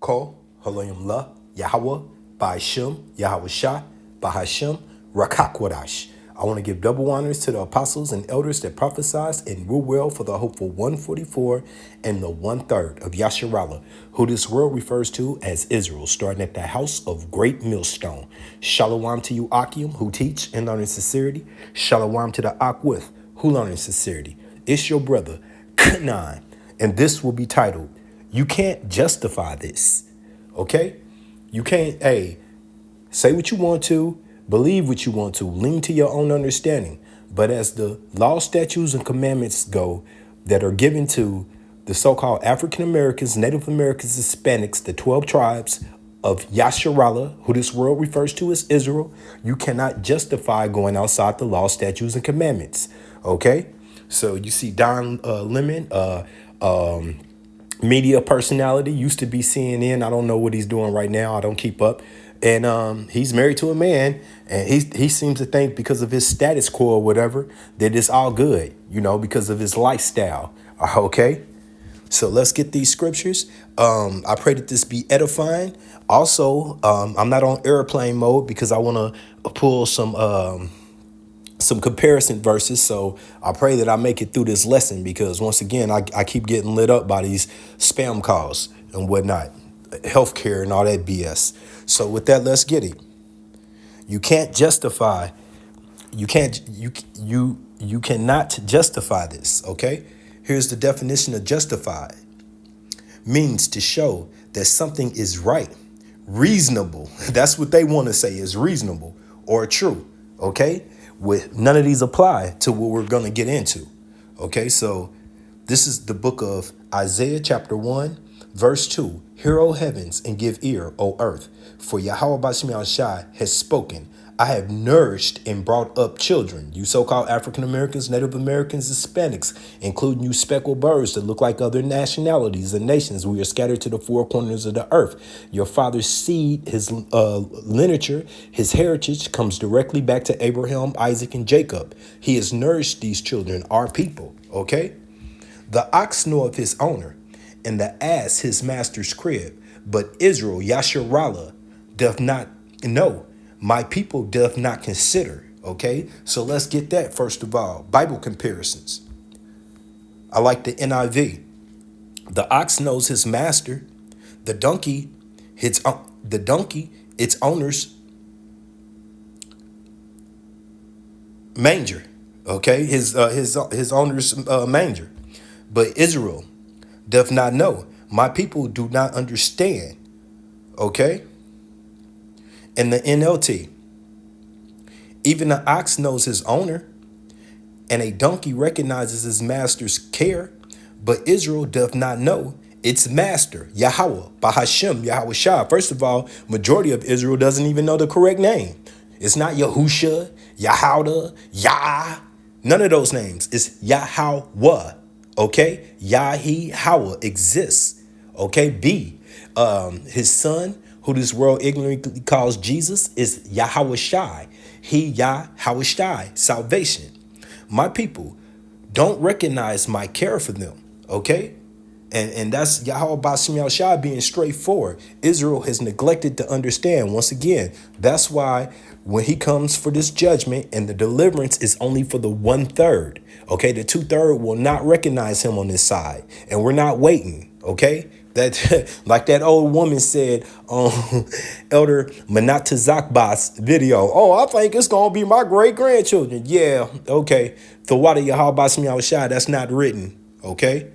Kol, Halayim La, Yahweh, Ba'ashem, Yahweh Shah, Bahashem, Rakakwadash. I want to give double honors to the apostles and elders that prophesied and rule well for the hopeful 144 and the 1/3 of Yasharallah, who this world refers to as Israel, starting at the house of great millstone. Shalom to you, Akim, who teach and learn in sincerity. Shalom to the Akwith, who learn in sincerity. It's your brother, Kanan, and this will be titled, You Can't Justify This. Okay? You can't, say what you want to, believe what you want to, lean to your own understanding. But as the law, statutes, and commandments go that are given to the so-called African Americans, Native Americans, Hispanics, the 12 tribes of Yasharallah, who this world refers to as Israel, you cannot justify going outside the law, statutes, and commandments. Okay? So you see Don Lemon, media personality, used to be CNN. I don't know what he's doing right now. I don't keep up. And he's married to a man, and he seems to think because of his status quo or whatever that it's all good, because of his lifestyle. Okay, so let's get these scriptures. I pray that this be edifying. Also, I'm not on airplane mode because I want to pull some comparison verses. So I pray that I make it through this lesson because once again, I keep getting lit up by these spam calls and whatnot, healthcare and all that BS. So with that, let's get it. You cannot justify this. Okay. Here's the definition of justified. Means to show that something is right, reasonable. That's what they want to say is reasonable or true. Okay. With none of these apply to what we're going to get into. Okay, so this is the book of Isaiah chapter 1, verse 2. Hear, O heavens, and give ear, O earth, for Yahweh Ba'ashem Shai has spoken. I have nourished and brought up children, you so-called African Americans, Native Americans, Hispanics, including you speckled birds that look like other nationalities and nations. We are scattered to the four corners of the earth. Your father's seed, his lineage, his heritage comes directly back to Abraham, Isaac, and Jacob. He has nourished these children, our people, okay? The ox knoweth his owner, and the ass his master's crib. But Israel, Yasharallah, doth not know. My people doth not consider. Okay, so let's get that first of all. Bible comparisons. I like the NIV. The ox knows his master. The donkey, its owner's manger. Okay, his owner's manger. But Israel doth not know. My people do not understand. Okay. In the NLT, even the ox knows his owner, and a donkey recognizes his master's care, but Israel doth not know its master, Yahweh, Bahashem, Yahweh Shah. First of all, majority of Israel doesn't even know the correct name. It's not Yahusha, Yahweh, Yah, none of those names. It's Yahweh, okay? Yahweh exists, okay? B, his son, who this world ignorantly calls Jesus, is Yahweh Shai. He, Yahweh Shai, salvation. My people don't recognize my care for them, okay? And that's Yahweh Ba'ashem Shai being straightforward. Israel has neglected to understand. Once again, that's why when he comes for this judgment and the deliverance is only for the 1/3, okay? The 2/3 will not recognize him on this side. And we're not waiting, okay? That, like that old woman said on Elder Manatazakbas video, I think it's going to be my great-grandchildren. Yeah, okay. Thawada Yahweh Ba'ashem Shai, that's not written, okay?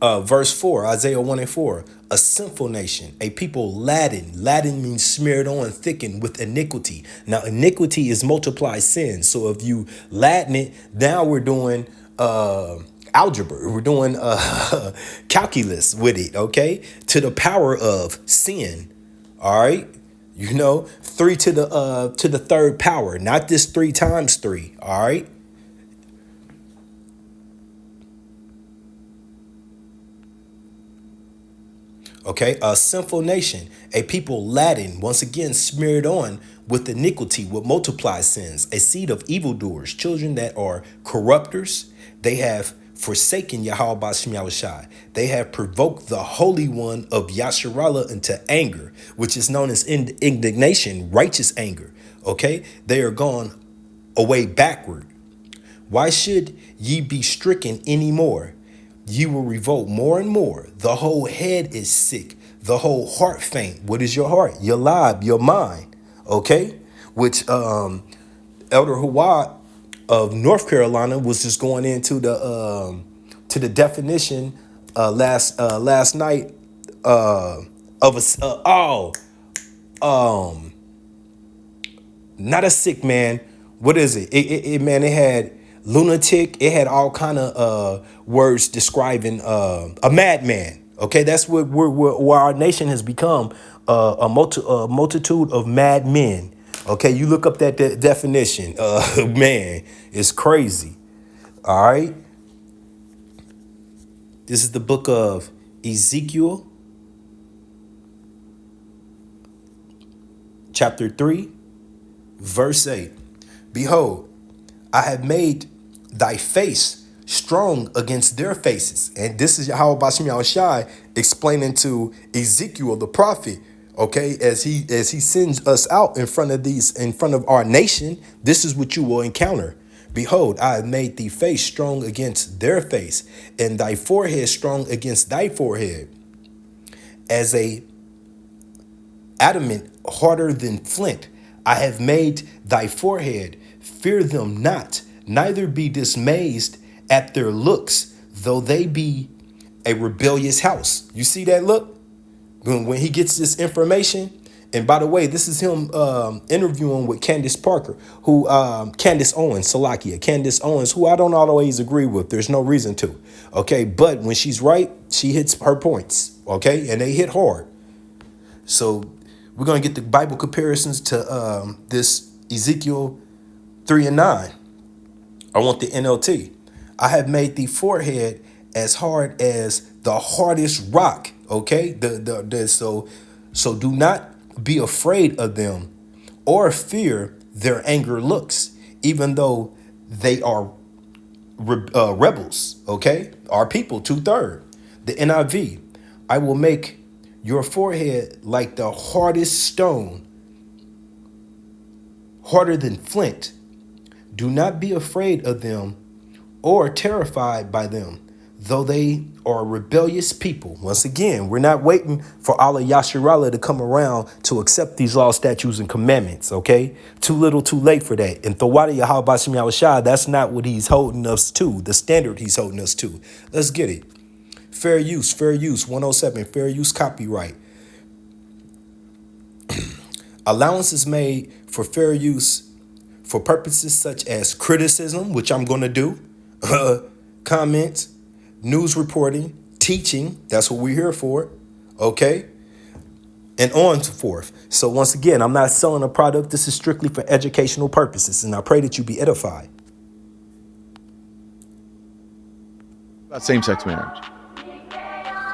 Verse 4, Isaiah 1:4, a sinful nation, a people laden. Laden means smeared on, thickened with iniquity. Now, iniquity is multiplied sin. So if you laden it, now we're doing algebra. We're doing calculus with it, okay? To the power of sin, all right? 3 to the third power, not this 3 times 3, all right? Okay, a sinful nation, a people laden, once again smeared on with iniquity, with multiplied sins, a seed of evildoers, children that are corrupters. They have forsaken Yahweh Bashim Yahushai. They have provoked the Holy One of Yasharallah into anger, which is known as indignation, righteous anger. Okay? They are gone away backward. Why should ye be stricken any more? Ye will revolt more and more. The whole head is sick, the whole heart faint. What is your heart? Your life, your mind. Okay? Which Elder Huwad of North Carolina was just going into the definition last night of a not a sick man. What is it? Man, it had lunatic. It had all kind of words describing a madman. Okay, that's what where our nation has become, a multitude of mad men. Okay, you look up that definition. Man, it's crazy. All right. This is the book of Ezekiel, chapter 3, verse 8. Behold, I have made thy face strong against their faces. And this is Yahweh Bashim Yahushai explaining to Ezekiel the prophet, okay, as he sends us out in front of our nation. This is what you will encounter. Behold, I have made thee face strong against their face, and thy forehead strong against thy forehead, as a adamant harder than flint. I have made thy forehead. Fear them not, neither be dismayed at their looks, though they be a rebellious house. You see that look? When he gets this information, and by the way, this is him interviewing with Candace Parker, who Candace Owens, Salakia, Candace Owens, who I don't always agree with. There's no reason to. Okay, but when she's right, she hits her points. Okay, and they hit hard. So we're gonna get the Bible comparisons to this Ezekiel 3 and 9. I want the NLT. I have made the forehead as hard as the hardest rock. Okay, so do not be afraid of them or fear their anger looks, even though they are rebels. Okay, our people 2/3. The NIV. I will make your forehead like the hardest stone, harder than flint. Do not be afraid of them or terrified by them, though they are a rebellious people. Once again, we're not waiting for Allah Yasharallah to come around to accept these laws, statutes, and commandments, okay? Too little, too late for that. And Thawada Yahweh Bashim Yahushai, that's not what he's holding us to, the standard he's holding us to. Let's get it. Fair use, 107, fair use copyright. Allowance is made for fair use for purposes such as criticism, which I'm going to do, comments, news reporting, teaching. That's what we're here for. Okay. And on so forth. So once again, I'm not selling a product. This is strictly for educational purposes. And I pray that you be edified. About same-sex marriage.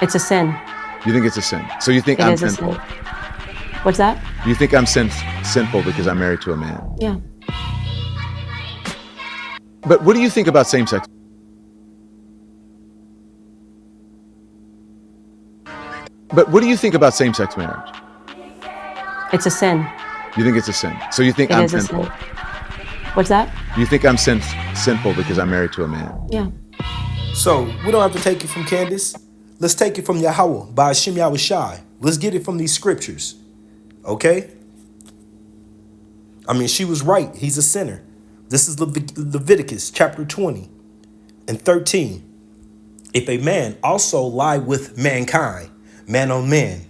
It's a sin. You think it's a sin? So you think It I'm is a sinful? sin. What's that? You think I'm sinful because I'm married to a man? Yeah. But what do you think about same-sex? But what do you think about same-sex marriage? It's a sin. You think it's a sin? So you think It I'm is a sinful? sin. What's that? You think I'm sinful because I'm married to a man? Yeah. So we don't have to take it from Candace. Let's take it from Yahweh by Hashem Yahushai. Let's get it from these scriptures. Okay? I mean, she was right. He's a sinner. This is Leviticus chapter 20 and 13. If a man also lie with mankind, man on man,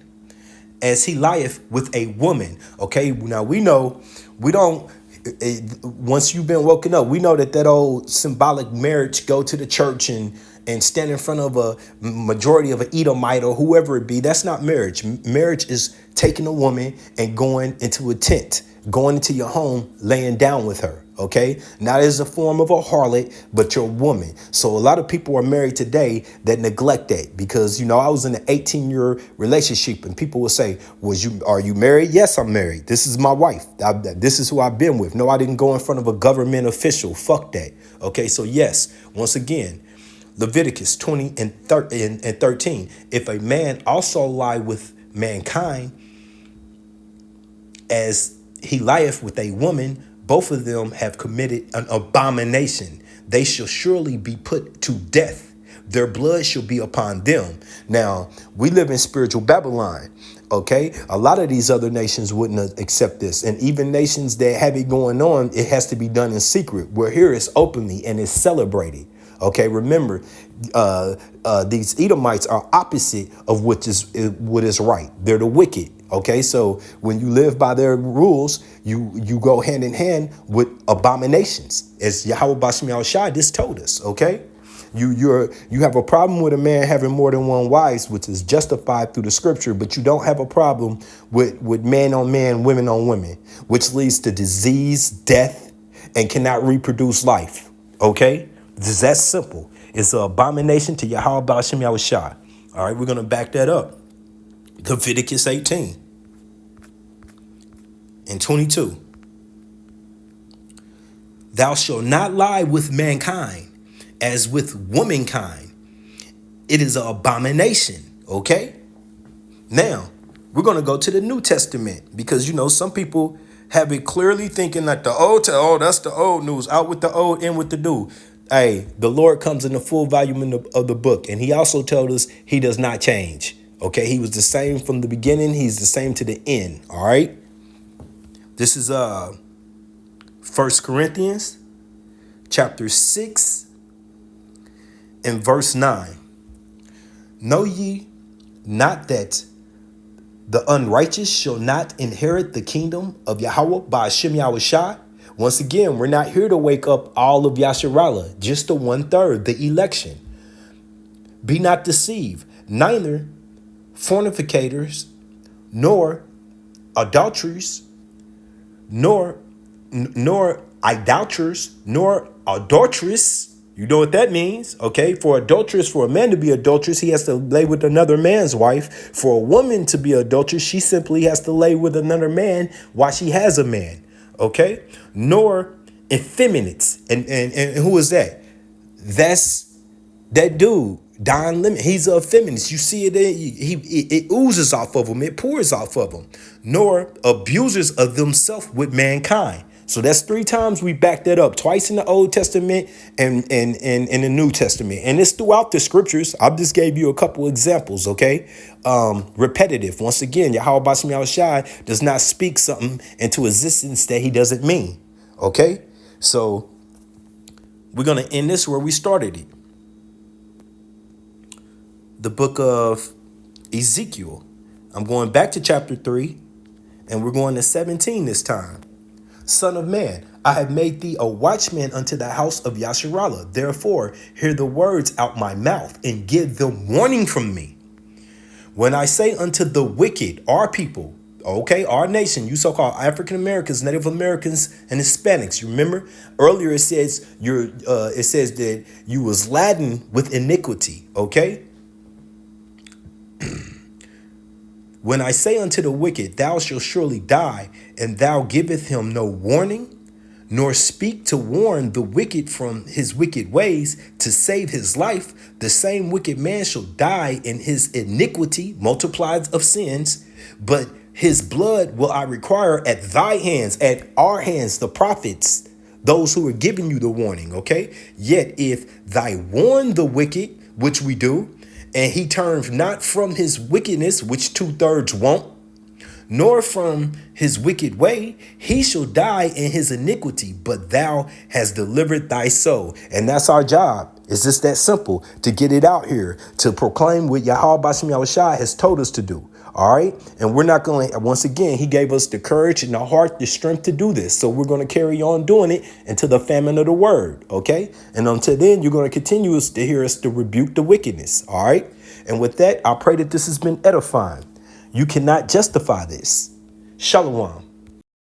as he lieth with a woman. Okay, now we know, we don't, once you've been woken up, we know that old symbolic marriage, go to the church and stand in front of a majority of an Edomite or whoever it be. That's not marriage. Marriage is taking a woman and going into a tent, going into your home, laying down with her. Okay, not as a form of a harlot, but your woman. So a lot of people are married today that neglect that because, you know, I was in an 18-year relationship and people will say, are you married? Yes, I'm married. This is my wife. This is who I've been with. No, I didn't go in front of a government official. Fuck that. Okay, so yes, once again, Leviticus 20 and 13. If a man also lie with mankind as he lieth with a woman, both of them have committed an abomination. They shall surely be put to death. Their blood shall be upon them. Now, we live in spiritual Babylon. Okay, a lot of these other nations wouldn't accept this, and even nations that have it going on, it has to be done in secret. Where here it's openly and it's celebrated. Okay, remember, these Edomites are opposite of what is right. They're the wicked. Okay, so when you live by their rules, you go hand in hand with abominations, as Yahweh Bashim Yahushua just told us. Okay. You have a problem with a man having more than one wife, which is justified through the scripture, but you don't have a problem with man on man, women on women, which leads to disease, death, and cannot reproduce life. Okay? It's that simple. It's an abomination to Yahweh Ba'ashem Yahushua. All right, we're going to back that up. Leviticus 18 and 22. Thou shalt not lie with mankind as with womankind. It is an abomination. Okay? Now, we're going to go to the New Testament because, some people have it clearly thinking that that's the old news. Out with the old, in with the new. Hey, the Lord comes in the full volume of the book, and he also told us he does not change. Okay? He was the same from the beginning. He's the same to the end. All right? This is 1 Corinthians chapter 6 and verse 9. Know ye not that the unrighteous shall not inherit the kingdom of Yahweh Ba'ashem Yahushua? Once again, we're not here to wake up all of Yasharallah, just the 1/3, the election. Be not deceived, neither fornicators, nor adulteries, nor idolaters, nor adulteress. You know what that means, okay? For adulteress, for a man to be adulteress, he has to lay with another man's wife. For a woman to be adulteress, she simply has to lay with another man while she has a man, okay? Nor effeminates. And who is that? That's that dude, Don Lemon. He's a feminist. You see it, it oozes off of him. It pours off of him. Nor abusers of themselves with mankind. So that's 3 times we back that up, twice in the Old Testament and in the New Testament. And it's throughout the scriptures. I just gave you a couple examples, okay? Repetitive. Once again, Yahweh Ba'ashem Yahushua does not speak something into existence that he doesn't mean, okay? So we're going to end this where we started it. The book of Ezekiel. I'm going back to chapter 3, and we're going to 17 this time. Son of man, I have made thee a watchman unto the house of Yasharallah. Therefore, hear the words out my mouth and give them warning from me. When I say unto the wicked, our people, okay, our nation, you so-called African Americans, Native Americans, and Hispanics. You remember earlier it says that you was laden with iniquity, okay? When I say unto the wicked, thou shalt surely die, and thou giveth him no warning, nor speak to warn the wicked from his wicked ways to save his life, the same wicked man shall die in his iniquity, multiplied of sins, but his blood will I require at thy hands, at our hands, the prophets, those who are giving you the warning, okay? Yet if thy warn the wicked, which we do, and he turns not from his wickedness, which 2/3 won't, nor from his wicked way, he shall die in his iniquity, but thou hast delivered thy soul. And that's our job. It's just that simple, to get it out here, to proclaim what Yahweh Ba'ashem Yahushua has told us to do. All right. And we're not going to, once again, he gave us the courage and the heart, the strength to do this. So we're going to carry on doing it until the famine of the word. OK. And until then, you're going to continue to hear us to rebuke the wickedness. All right. And with that, I pray that this has been edifying. You cannot justify this. Shalom.